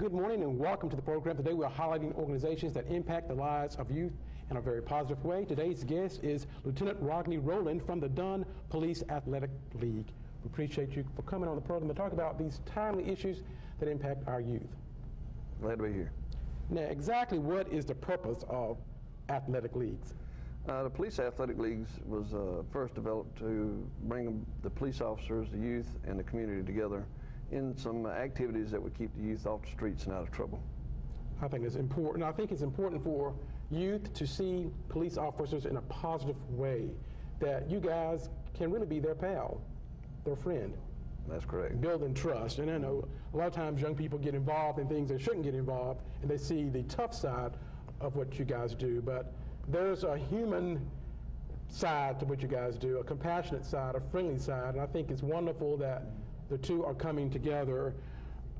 Good morning and welcome to the program. Today we are highlighting organizations that impact the lives of youth in a very positive way. Today's guest is Lieutenant Rodney Rowland from the Dunn Police Athletic League. We appreciate you for coming on the program to talk about these timely issues that impact our youth. Glad to be here. Now, exactly what is the purpose of athletic leagues? The Police Athletic Leagues was first developed to bring the police officers, the youth, and the community together in some activities that would keep the youth off the streets and out of trouble. I think it's important. I think it's important for youth to see police officers in a positive way, that you guys can really be their pal, their friend. That's correct. Building trust. And I know a lot of times young people get involved in things they shouldn't get involved, and they see the tough side of what you guys do. But there's a human side to what you guys do, a compassionate side, a friendly side, and I think it's wonderful that the two are coming together.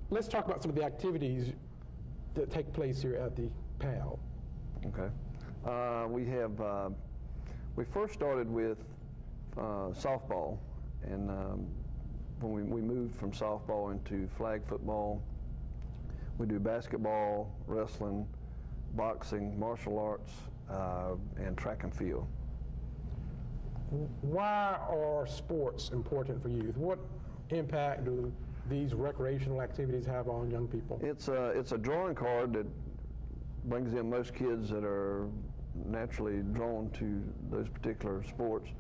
Let's talk about some of the activities that take place here at the PAL. Okay. We first started with softball, and when we moved from softball into flag football, we do basketball, wrestling, boxing, martial arts, and track and field. Why are sports important for youth? What impact do these recreational activities have on young people? It's a drawing card that brings in most kids that are naturally drawn to those particular sports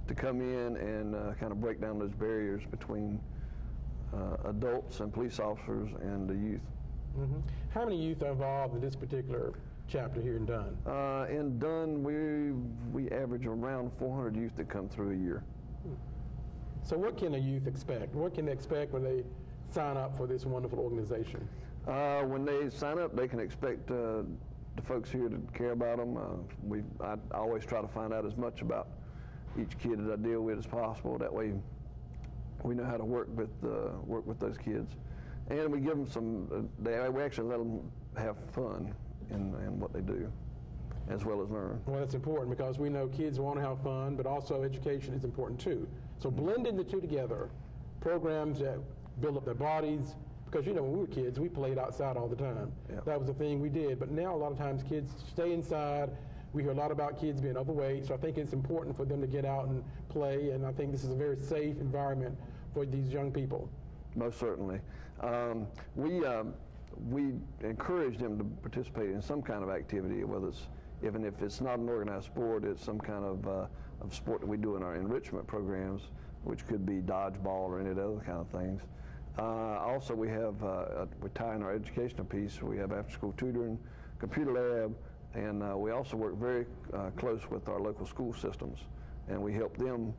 to come in and kind of break down those barriers between adults and police officers and the youth. Mm-hmm. How many youth are involved in this particular chapter here in Dunn? In Dunn, we average around 400 youth that come through a year. So what can a youth expect? What can they expect when they sign up for this wonderful organization? When they sign up, they can expect the folks here to care about them. I always try to find out as much about each kid that I deal with as possible. That way we know how to work with those kids. And we give them some, we actually let them have fun in what they do, as well as learn. Well, that's important because we know kids want to have fun, but also education is important too. So blending the two together, programs that build up their bodies, because you know when we were kids, we played outside all the time. Yep. That was the thing we did, but now a lot of times kids stay inside. We hear a lot about kids being overweight, so I think it's important for them to get out and play, and I think this is a very safe environment for these young people. Most certainly. We encourage them to participate in some kind of activity, whether it's, even if it's not an organized sport, it's some kind of sport that we do in our enrichment programs, which could be dodgeball or any of the other kind of things. Also, we tie in our educational piece. We have after-school tutoring, computer lab, and we also work very close with our local school systems, and we help them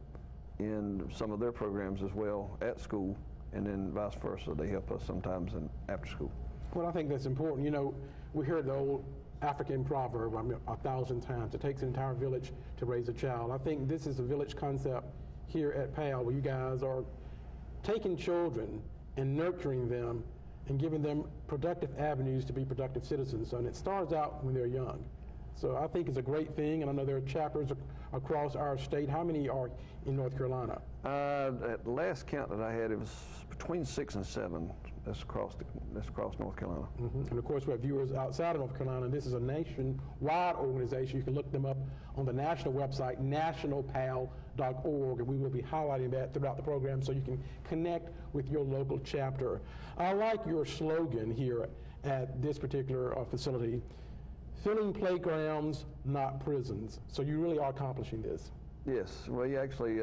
in some of their programs as well at school, and then vice versa. They help us sometimes after school. Well, I think that's important. You know, we hear the old African proverb 1,000 times. It takes an entire village to raise a child. I think this is a village concept here at PAL, where you guys are taking children and nurturing them and giving them productive avenues to be productive citizens. And it starts out when they're young. So I think it's a great thing, and I know there are chapters across our state. How many are in North Carolina? At the last count that I had, it was between 6 and 7. That's across North Carolina. Mm-hmm. And of course, we have viewers outside of North Carolina, and this is a nationwide organization. You can look them up on the national website, nationalpal.org, and we will be highlighting that throughout the program so you can connect with your local chapter. I like your slogan here at this particular facility: filling playgrounds, not prisons. So you really are accomplishing this. Yes, well, you actually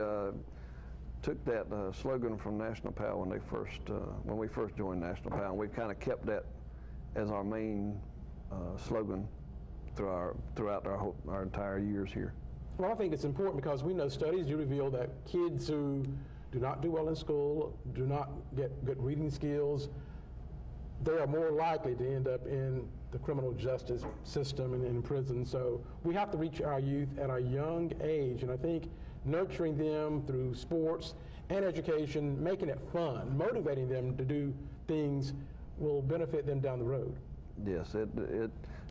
took that slogan from National PAL when we first joined National PAL, and we've kind of kept that as our main slogan throughout our entire years here. Well, I think it's important because we know studies do reveal that kids who do not do well in school, do not get good reading skills, they are more likely to end up in the criminal justice system and in prison. So we have to reach our youth at a young age, and I think nurturing them through sports and education, making it fun, motivating them to do things will benefit them down the road. Yes, it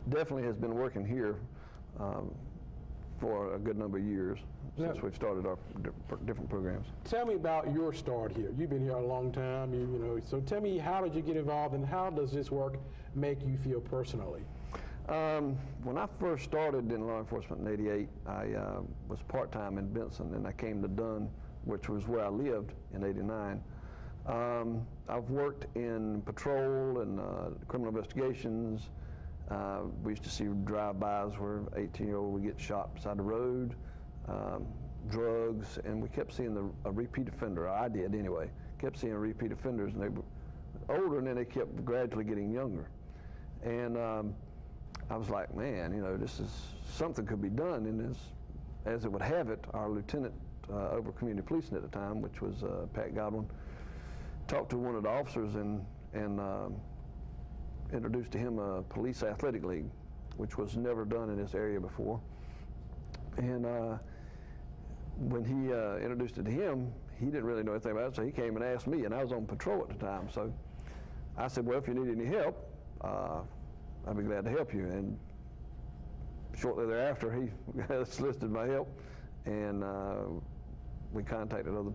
definitely has been working here for a good number of years since we've started our different programs. Tell me about your start here. You've been here a long time, you know. So tell me, how did you get involved, and how does this work make you feel personally? When I first started in law enforcement in '88, I was part-time in Benson, and I came to Dunn, which was where I lived in '89. I've worked in patrol and criminal investigations. We used to see drive-bys where 18-year-old would get shot beside the road, drugs, and we kept seeing a repeat offender. I did anyway. Kept seeing repeat offenders, and they were older, and then they kept gradually getting younger. And I was like, man, you know, this is something could be done. And as it would have it, our lieutenant over community policing at the time, which was Pat Godwin, talked to one of the officers and introduced to him a police athletic league, which was never done in this area before. And when he introduced it to him, he didn't really know anything about it, so he came and asked me, and I was on patrol at the time. So I said, well, if you need any help, I'd be glad to help you. And shortly thereafter, he solicited my help, and we contacted other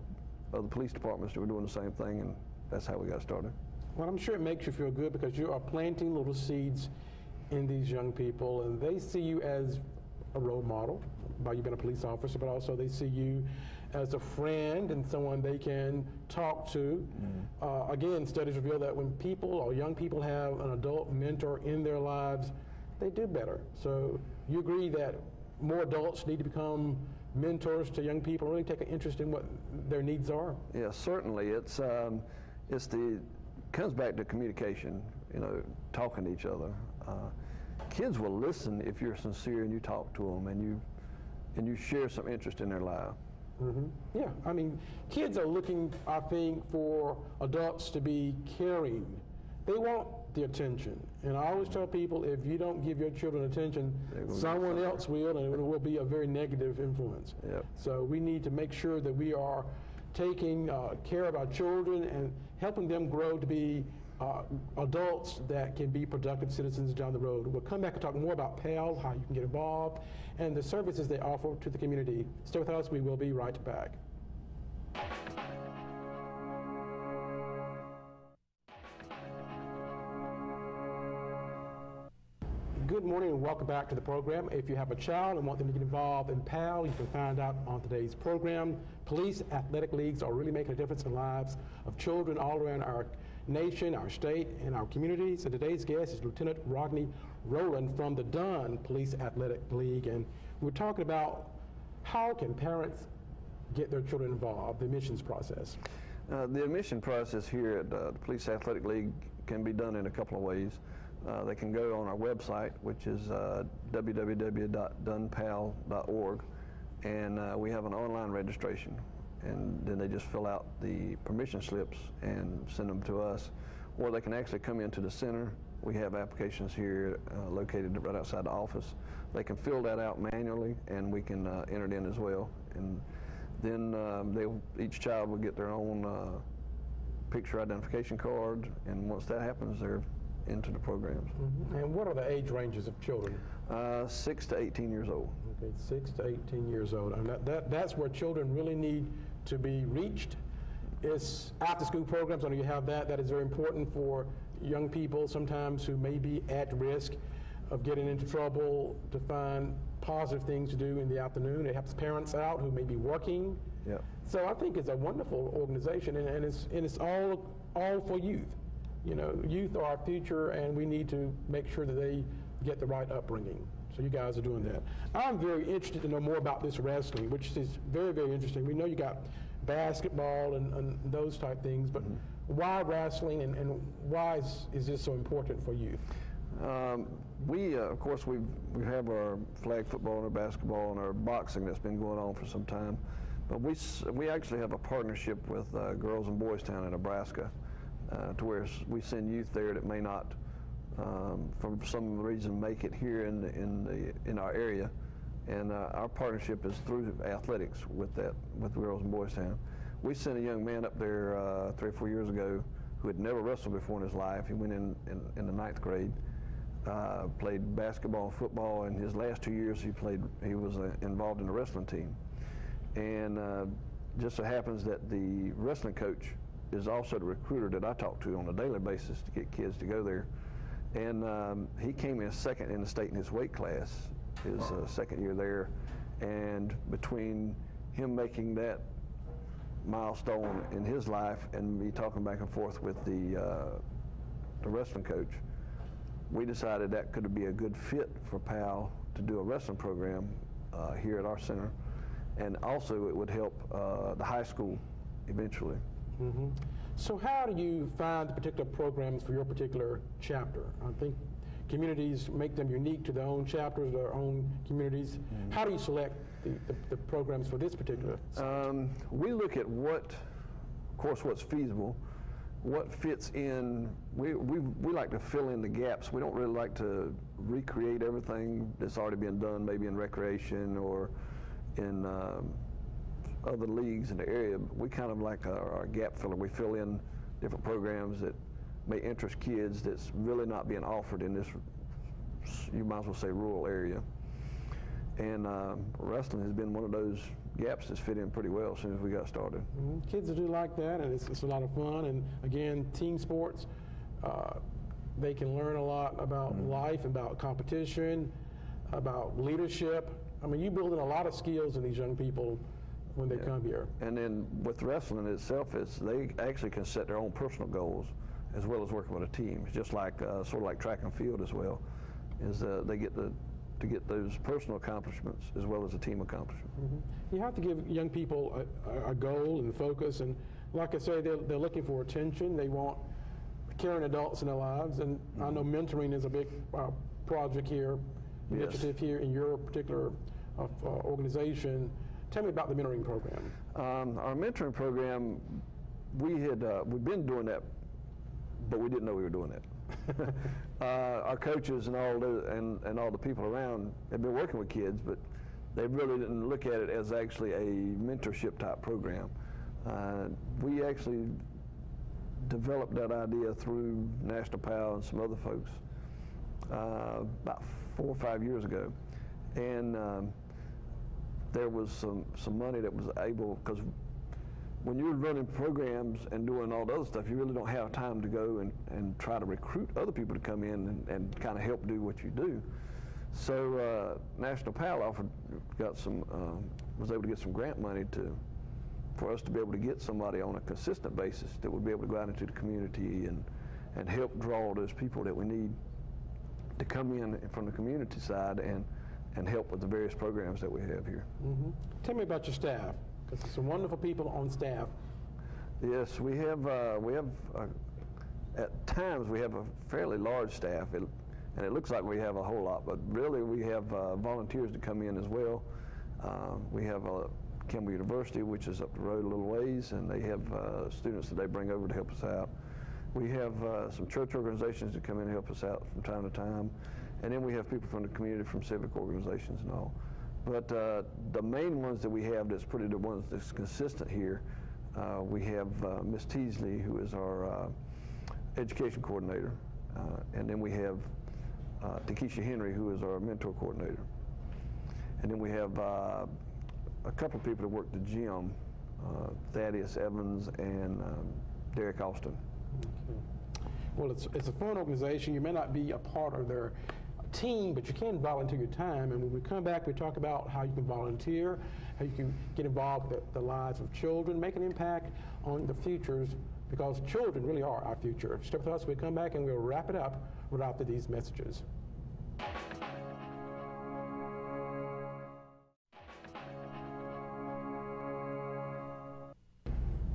police departments who were doing the same thing, and that's how we got started. Well, I'm sure it makes you feel good because you are planting little seeds in these young people, and they see you as a role model by you being a police officer, but also they see you as a friend and someone they can talk to. Again, studies reveal that when people or young people have an adult mentor in their lives, they do better. So you agree that more adults need to become mentors to young people, really take an interest in what their needs are? Yeah, certainly. It comes back to communication, you know, talking to each other. Kids will listen if you're sincere and you talk to them and you share some interest in their life. Yeah, I mean, kids are looking, I think, for adults to be caring. They want the attention. And I always tell people, if you don't give your children attention, someone else will, and it will be a very negative influence. Yep. So we need to make sure that we are taking care of our children and helping them grow to be adults that can be productive citizens down the road. We'll come back and talk more about PAL, how you can get involved, and the services they offer to the community. Stay with us. We will be right back. Good morning and welcome back to the program. If you have a child and want them to get involved in PAL, you can find out on today's program. Police athletic leagues are really making a difference in the lives of children all around our nation, our state, and our communities. And today's guest is Lieutenant Rodney Rowland from the Dunn Police Athletic League. And we're talking about how can parents get their children involved, the admissions process. The admission process here at the Police Athletic League can be done in a couple of ways. They can go on our website, which is www.dunnpal.org, and we have an online registration, and then they just fill out the permission slips and send them to us, or they can actually come into the center. We have applications here located right outside the office. They can fill that out manually, and we can enter it in as well. And then each child will get their own picture identification card, and once that happens, they're into the programs. And what are the age ranges of children? 6 to 18 years old. Okay, 6 to 18 years old. And that's where children really need to be reached. It's after-school programs. I know you have that. That is very important for young people sometimes who may be at risk of getting into trouble, to find positive things to do in the afternoon. It helps parents out who may be working. Yeah. So I think it's a wonderful organization, and it's all for youth. You know, youth are our future, and we need to make sure that they get the right upbringing. So you guys are doing that. I'm very interested to know more about this wrestling, which is very, very interesting. We know you got basketball and those type things, but why wrestling, and why is this so important for youth? Of course, we have our flag football and our basketball and our boxing that's been going on for some time, but we actually have a partnership with Girls and Boys Town in Nebraska, to where we send youth there that may not, for some reason, make it here in our area, and our partnership is through athletics with Girls and Boys Town. We sent a young man up there 3 or 4 years ago who had never wrestled before in his life. He went in the 9th grade, played basketball and football. In his last 2 years, he was involved in the wrestling team, and just so happens that the wrestling coach is also the recruiter that I talk to on a daily basis to get kids to go there. And he came in second in the state in his weight class, his second year there. And between him making that milestone in his life and me talking back and forth with the wrestling coach, we decided that could be a good fit for PAL to do a wrestling program here at our center. And also it would help the high school eventually. Mm-hmm. So how do you find the particular programs for your particular chapter? I think communities make them unique to their own chapters, their own communities. Mm-hmm. How do you select the programs for this particular? We look at what, of course, what's feasible, what fits in. We like to fill in the gaps. We don't really like to recreate everything that's already been done, maybe in recreation or in other leagues in the area. We kind of like our gap filler. We fill in different programs that may interest kids that's really not being offered in this, you might as well say, rural area. And wrestling has been one of those gaps that's fit in pretty well as soon as we got started. Mm-hmm. Kids do like that, and it's a lot of fun. And again, team sports, they can learn a lot about mm-hmm. life, about competition, about leadership. I mean, you build in a lot of skills in these young people when they come here. And then with wrestling itself, they actually can set their own personal goals as well as working with a team. It's just like sort of like track and field as well. Is they get to get those personal accomplishments as well as a team accomplishment. Mm-hmm. You have to give young people a goal and focus, and like I say, they're looking for attention. They want caring adults in their lives, and mm-hmm. I know mentoring is a big project here, initiative here in your particular organization. Tell me about the mentoring program. Our mentoring program, we've been doing that, but we didn't know we were doing that. Our coaches and all the people around have been working with kids, but they really didn't look at it as actually a mentorship type program. We actually developed that idea through National PAL and some other folks about 4 or 5 years ago, and there was some money that was able, because when you're running programs and doing all the other stuff, you really don't have time to go and try to recruit other people to come in and kind of help do what you do. So National PAL was able to get some grant money for us to be able to get somebody on a consistent basis that would be able to go out into the community and help draw those people that we need to come in from the community side and help with the various programs that we have here. Mm-hmm. Tell me about your staff, because there's some wonderful people on staff. Yes, we have at times we have a fairly large staff, and it looks like we have a whole lot, but really we have volunteers that come in as well. We have Campbell University, which is up the road a little ways, and they have students that they bring over to help us out. We have some church organizations that come in and help us out from time to time. And then we have people from the community, from civic organizations and all. But the main ones that we have that's pretty the ones that's consistent here, we have Miss Teasley, who is our education coordinator. And then we have Takesha Henry, who is our mentor coordinator. And then we have a couple of people that work the gym, Thaddeus Evans and Derek Austin. Okay. Well, it's a fun organization. You may not be a part of their team, but you can volunteer your time. And when we come back, we talk about how you can volunteer, how you can get involved with the lives of children, make an impact on the futures, because children really are our future. Stay with us. We come back and we'll wrap it up right after these messages.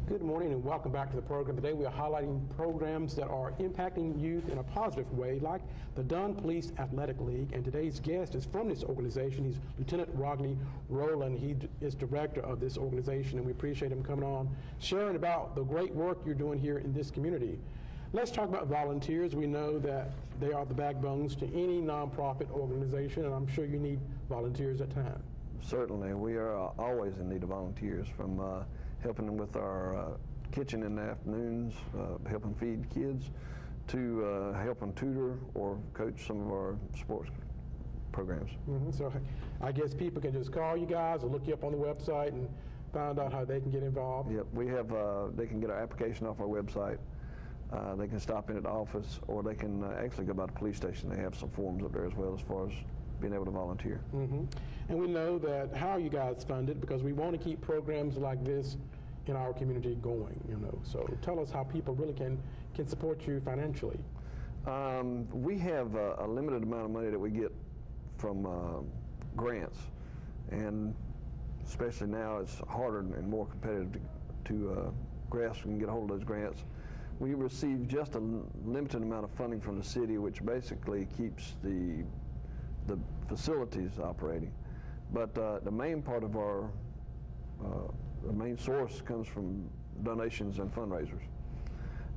Good morning and welcome back to the program. Today we are highlighting programs that are impacting youth in a positive way, like the Dunn Police Athletic League. And today's guest is from this organization. He's Lieutenant Rodney Rowland. He is director of this organization, and we appreciate him coming on, sharing about the great work you're doing here in this community. Let's talk about volunteers. We know that they are the backbones to any nonprofit organization, and I'm sure you need volunteers at times. Certainly. We are always in need of volunteers, from helping them with our kitchen in the afternoons, helping feed kids, to helping tutor or coach some of our sports programs. Mm-hmm. So I guess people can just call you guys or look you up on the website and find out how they can get involved. Yep, we have, they can get our application off our website. they can stop in at the office, or they can actually go by the police station. They have some forms up there as well as far as being able to volunteer. And we know that how you guys fund it, because we want to keep programs like this in our community going, So tell us how people really can support you financially. We have a limited amount of money that we get from grants, and especially now it's harder and more competitive to grasp and get a hold of those grants. We receive just a limited amount of funding from the city, which basically keeps the facilities operating. But the main part of our the main source comes from donations and fundraisers.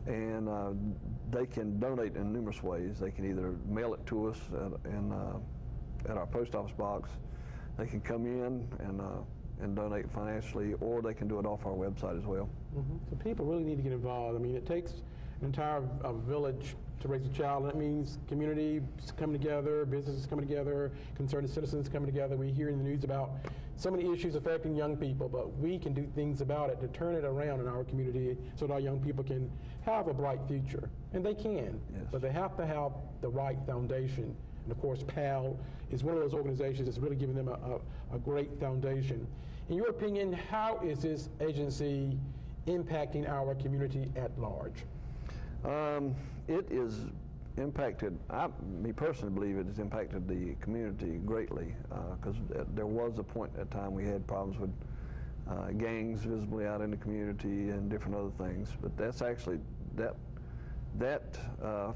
And they can donate in numerous ways. They can either mail it to us at our post office box. They can come in and donate financially, or they can do it off our website as well. So people really need to get involved. I mean, it takes an entire village to raise a child, and that means communities coming together, businesses coming together, concerned citizens coming together. We hear in the news about so many issues affecting young people, but we can do things about it to turn it around in our community so that our young people can have a bright future. And they can, but they have to have the right foundation. And of course, PAL is one of those organizations that's really giving them a great foundation. In your opinion, how is this agency impacting our community at large? It is impacted, me personally believe it has impacted the community greatly, because there was a point at time we had problems with gangs visibly out in the community and different other things. But that's actually, that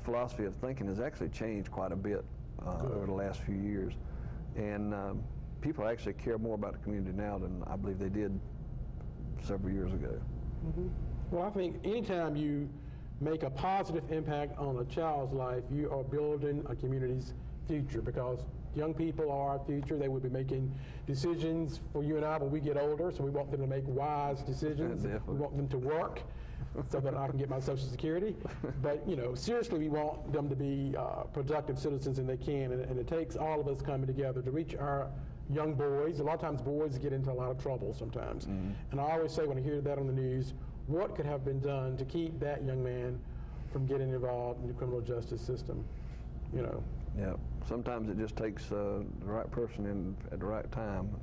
philosophy of thinking has actually changed quite a bit over the last few years. And people actually care more about the community now than I believe they did several years ago. Well, I think anytime you make a positive impact on a child's life, you are building a community's future, because young people are our future. They will be making decisions for you and I when we get older, so we want them to make wise decisions. We want them to work so that I can get my Social Security. But, seriously, we want them to be productive citizens, and they can, and it takes all of us coming together to reach our young boys. A lot of times boys get into a lot of trouble sometimes. And I always say when I hear that on the news, what could have been done to keep that young man from getting involved in the criminal justice system, Yeah, sometimes it just takes the right person in at the right time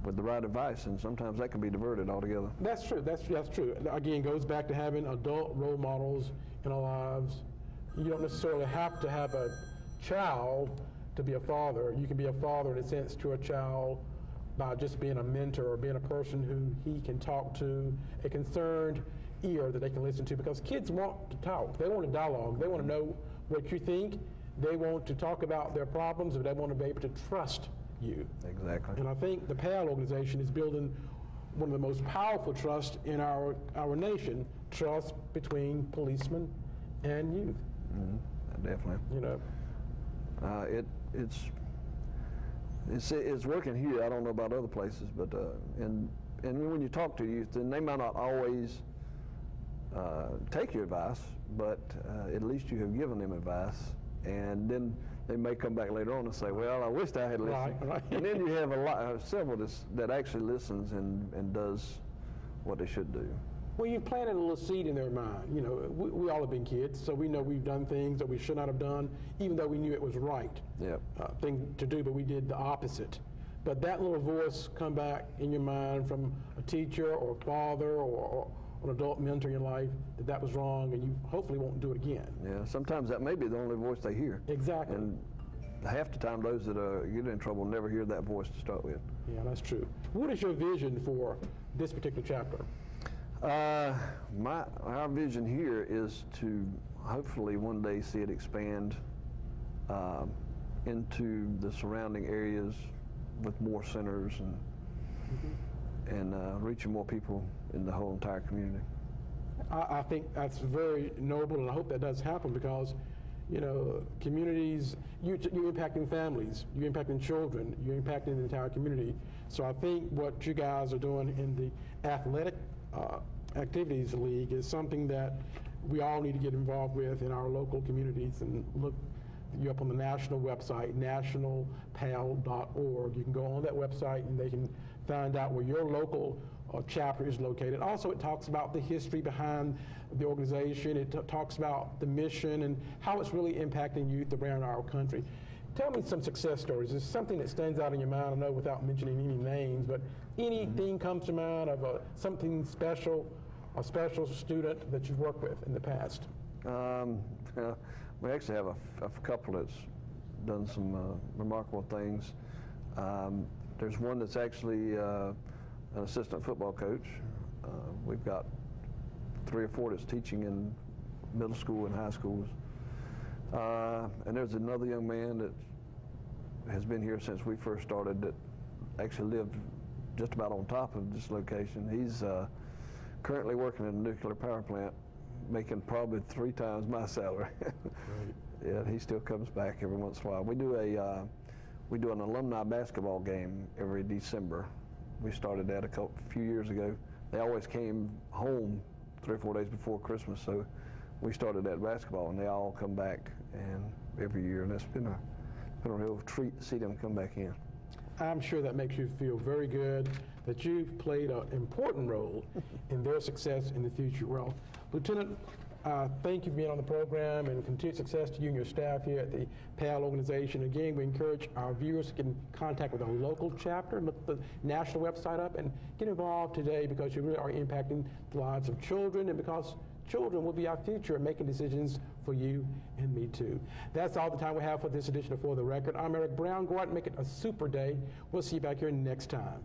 with the right advice, and sometimes that can be diverted altogether. That's true, that's true. Again, goes back to having adult role models in our lives. You don't necessarily have to have a child to be a father. You can be a father in a sense to a child by just being a mentor or being a person who he can talk to, a concerned ear that they can listen to, because kids want to talk. They want a dialogue. They want to know what you think. They want to talk about their problems, but they want to be able to trust you. Exactly. And I think the PAL organization is building one of the most powerful trusts in our nation, trust between policemen and youth. Definitely. It's working here. I don't know about other places, but and when you talk to youth, then they might not always take your advice, but at least you have given them advice, and then they may come back later on and say, "Well, I wished I had listened." Right. And then you have several that actually listens and does what they should do. Well, you've planted a little seed in their mind. We all have been kids, so we know we've done things that we should not have done, even though we knew it was right thing to do, but we did the opposite. But that little voice come back in your mind from a teacher or a father or an adult mentor in your life that was wrong, and you hopefully won't do it again. Yeah, sometimes that may be the only voice they hear. Exactly. And half the time, those that get in trouble never hear that voice to start with. Yeah, that's true. What is your vision for this particular chapter? Our vision here is to hopefully one day see it expand into the surrounding areas with more centers and reaching more people in the whole entire community. I think that's very noble, and I hope that does happen, because communities, you're impacting families, you're impacting children, you're impacting the entire community. So I think what you guys are doing in the athletic activities league is something that we all need to get involved with in our local communities, and look you up on the national website, nationalpal.org. You can go on that website and they can find out where your local chapter is located. Also, it talks about the history behind the organization. It talks about the mission and how it's really impacting youth around our country. Tell me some success stories. Is something that stands out in your mind? I know without mentioning any names, but anything comes to mind of something special, a special student that you've worked with in the past? We actually have a couple that's done some remarkable things. There's one that's actually an assistant football coach. We've got 3 or 4 that's teaching in middle school and high schools. And there's another young man that has been here since we first started that actually lived just about on top of this location. He's currently working in a nuclear power plant, making probably 3 times my salary. Right. Yeah, he still comes back every once in a while. We do an alumni basketball game every December. We started that a few years ago. They always came home 3 or 4 days before Christmas, so we started that basketball, and they all come back and every year, and it's been a real treat to see them come back in. I'm sure that makes you feel very good that you've played an important role in their success in the future. Well, Lieutenant, thank you for being on the program, and continued success to you and your staff here at the PAL organization. Again, we encourage our viewers to get in contact with a local chapter, look the national website up, and get involved today, because you really are impacting the lives of children, and because children will be our future and making decisions for you and me too. That's all the time we have for this edition of For the Record. I'm Eric Brown. Go out and make it a super day. We'll see you back here next time.